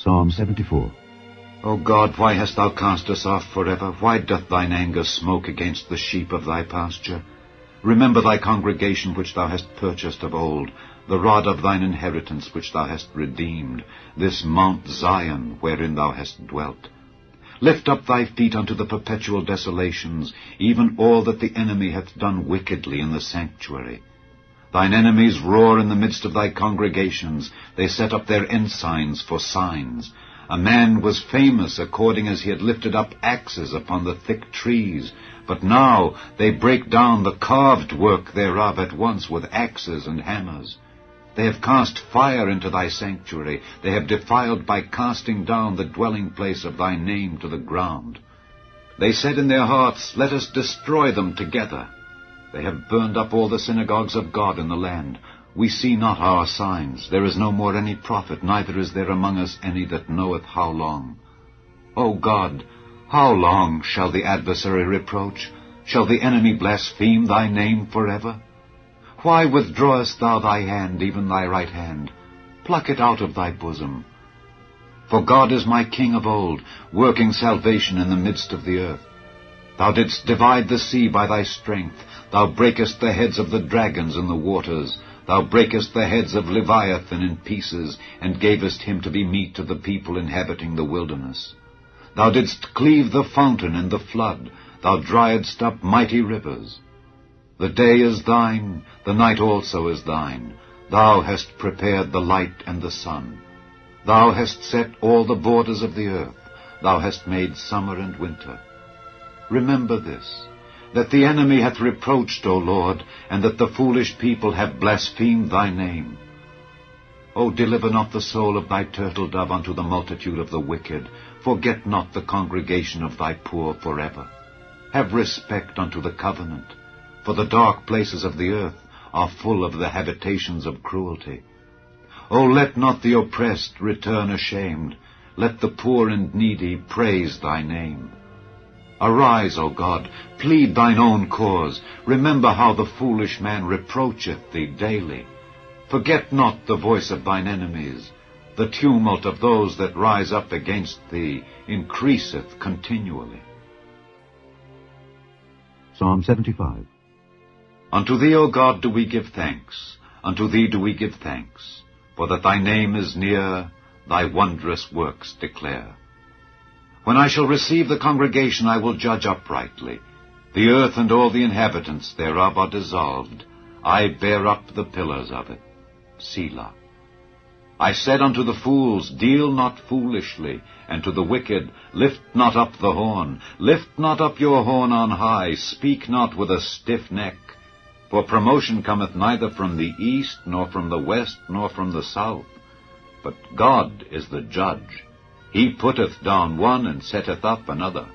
Psalm 74. O God, why hast thou cast us off forever? Why doth thine anger smoke against the sheep of thy pasture? Remember thy congregation which thou hast purchased of old, the rod of thine inheritance which thou hast redeemed, this Mount Zion wherein thou hast dwelt. Lift up thy feet unto the perpetual desolations, even all that the enemy hath done wickedly in the sanctuary. Thine enemies roar in the midst of thy congregations. They set up their ensigns for signs. A man was famous according as he had lifted up axes upon the thick trees. But now they break down the carved work thereof at once with axes and hammers. They have cast fire into thy sanctuary. They have defiled by casting down the dwelling place of thy name to the ground. They said in their hearts, Let us destroy them together. They have burned up all the synagogues of God in the land. We see not our signs. There is no more any prophet, neither is there among us any that knoweth how long. O God, how long shall the adversary reproach? Shall the enemy blaspheme thy name forever? Why withdrawest thou thy hand, even thy right hand? Pluck it out of thy bosom. For God is my King of old, working salvation in the midst of the earth. Thou didst divide the sea by thy strength. Thou breakest the heads of the dragons in the waters. Thou breakest the heads of Leviathan in pieces, and gavest him to be meat to the people inhabiting the wilderness. Thou didst cleave the fountain and the flood. Thou driedst up mighty rivers. The day is thine, the night also is thine. Thou hast prepared the light and the sun. Thou hast set all the borders of the earth. Thou hast made summer and winter. Remember this, that the enemy hath reproached, O Lord, and that the foolish people have blasphemed thy name. O deliver not the soul of thy turtle dove unto the multitude of the wicked. Forget not the congregation of thy poor forever. Have respect unto the covenant, for the dark places of the earth are full of the habitations of cruelty. O let not the oppressed return ashamed. Let the poor and needy praise thy name. Arise, O God, plead thine own cause. Remember how the foolish man reproacheth thee daily. Forget not the voice of thine enemies. The tumult of those that rise up against thee increaseth continually. Psalm 75. Unto thee, O God, do we give thanks. Unto thee do we give thanks. For that thy name is near, thy wondrous works declare. When I shall receive the congregation, I will judge uprightly. The earth and all the inhabitants thereof are dissolved. I bear up the pillars of it. Selah. I said unto the fools, Deal not foolishly, and to the wicked, Lift not up the horn. Lift not up your horn on high. Speak not with a stiff neck. For promotion cometh neither from the east, nor from the west, nor from the south. But God is the judge. He putteth down one, and setteth up another.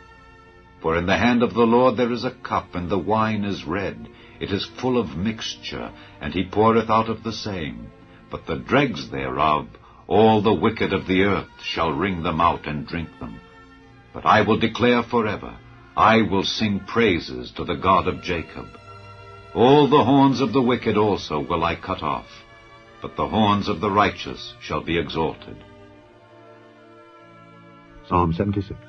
For in the hand of the Lord there is a cup, and the wine is red. It is full of mixture, and he poureth out of the same. But the dregs thereof, all the wicked of the earth shall wring them out and drink them. But I will declare forever, I will sing praises to the God of Jacob. All the horns of the wicked also will I cut off, but the horns of the righteous shall be exalted. Psalm 76.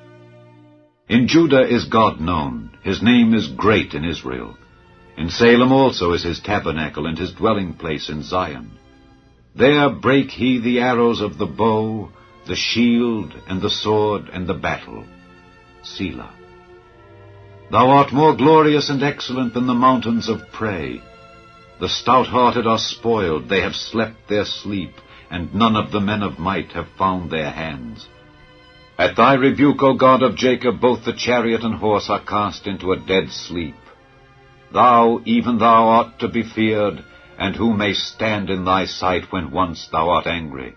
In Judah is God known. His name is great in Israel. In Salem also is his tabernacle and his dwelling place in Zion. There brake he the arrows of the bow, the shield, and the sword, and the battle. Selah. Thou art more glorious and excellent than the mountains of prey. The stout-hearted are spoiled, they have slept their sleep, and none of the men of might have found their hands. At thy rebuke, O God of Jacob, both the chariot and horse are cast into a dead sleep. Thou, even thou, art to be feared, and who may stand in thy sight when once thou art angry?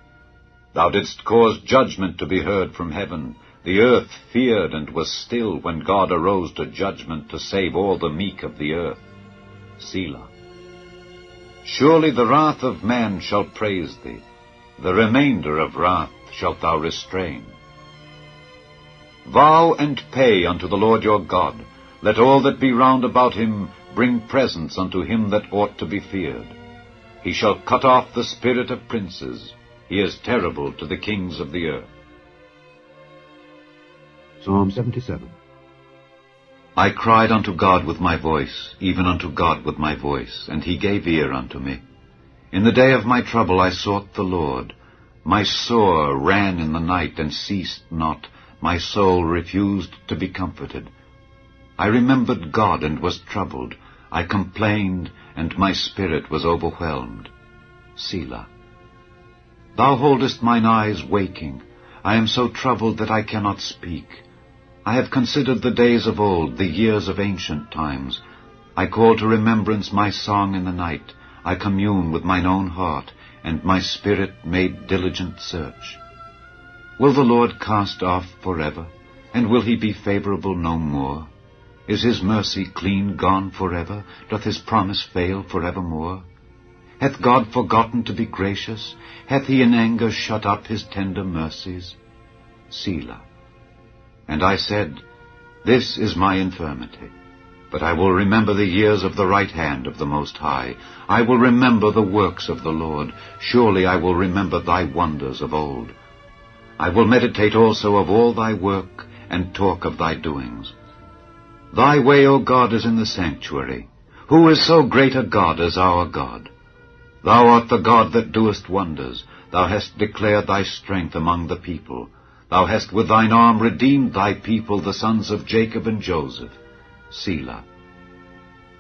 Thou didst cause judgment to be heard from heaven. The earth feared and was still when God arose to judgment to save all the meek of the earth. Selah. Surely the wrath of man shall praise thee. The remainder of wrath shalt thou restrain. Vow and pay unto the Lord your God. Let all that be round about him bring presents unto him that ought to be feared. He shall cut off the spirit of princes. He is terrible to the kings of the earth. Psalm 77. I cried unto God with my voice, even unto God with my voice, and he gave ear unto me. In the day of my trouble I sought the Lord. My sore ran in the night and ceased not. My soul refused to be comforted. I remembered God and was troubled. I complained, and my spirit was overwhelmed. Selah. Thou holdest mine eyes waking. I am so troubled that I cannot speak. I have considered the days of old, the years of ancient times. I call to remembrance my song in the night. I commune with mine own heart, and my spirit made diligent search. Will the Lord cast off forever, and will he be favorable no more? Is his mercy clean gone forever? Doth his promise fail forevermore? Hath God forgotten to be gracious? Hath he in anger shut up his tender mercies? Selah. And I said, This is my infirmity. But I will remember the years of the right hand of the Most High. I will remember the works of the Lord. Surely I will remember thy wonders of old. I will meditate also of all thy work, and talk of thy doings. Thy way, O God, is in the sanctuary. Who is so great a God as our God? Thou art the God that doest wonders. Thou hast declared thy strength among the people. Thou hast with thine arm redeemed thy people, the sons of Jacob and Joseph. Selah.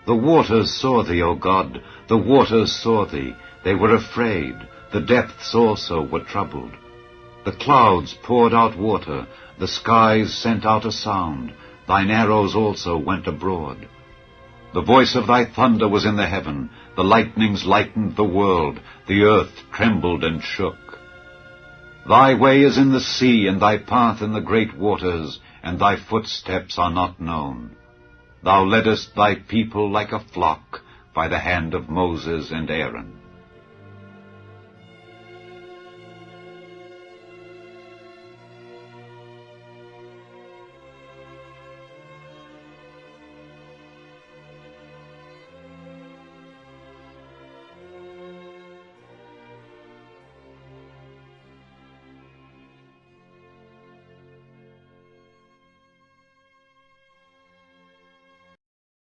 The waters saw thee, O God, the waters saw thee. They were afraid. The depths also were troubled. The clouds poured out water. The skies sent out a sound. Thine arrows also went abroad. The voice of thy thunder was in the heaven. The lightnings lightened the world. The earth trembled and shook. Thy way is in the sea, and thy path in the great waters, and thy footsteps are not known. Thou leddest thy people like a flock by the hand of Moses and Aaron.